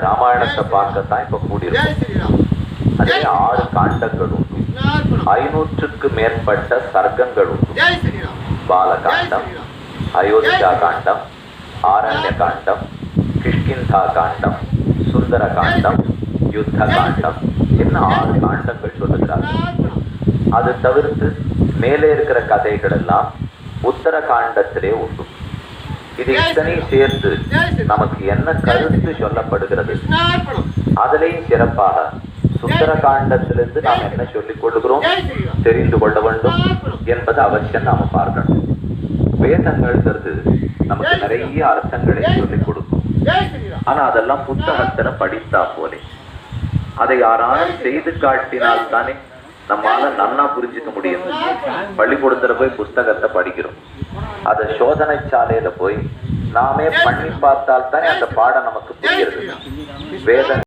ராமாயணத்தை பார்க்கத்தான் இப்ப கூடியிருக்கும். அதே 6 காண்டங்கள் உண்டு, 500க்கு மேற்பட்ட சர்க்கங்கள் உண்டு. பாலகாண்டம், அயோத்தியா காண்டம், ஆரண்ய காண்டம், கிஷ்கிந்தா காண்டம், சுந்தர காண்டம், யுத்த காண்டம், என்ன 6 காண்டங்கள் சொல்லுகிறார்கள். அது தவிர்த்து மேலே இருக்கிற கதைகள் எல்லாம் உத்தர காண்டத்திலே உண்டு. இது இத்தனையும் சேர்த்து நமக்கு என்ன கருத்து சொல்லப்படுகிறது, அதிலேயும் சிறப்பாக சுந்தர காண்டத்திலிருந்து நாம் என்ன சொல்லிக் கொள்கிறோம் தெரிந்து கொள்ள வேண்டும் என்பது அவசியம் நாம பார்க்கணும். வேதங்கள்ங்கிறது நமக்கு நிறைய அர்த்தங்களை சொல்லிக் கொடுக்கும். ஆனா அதெல்லாம் புத்தகத்துல படித்தா போலே, அதை யாராலும் செய்து காட்டினால் தானே நம்மால நன்னா புரிஞ்சுக்க முடியும். பள்ளிக்கூடத்துல போய் புஸ்தகத்தை படிக்கிறோம், அதை சோதனை சாலையில போய் நாமே பண்ணி பார்த்தால் தானே அந்த பாடம் நமக்கு புரியுது. வேத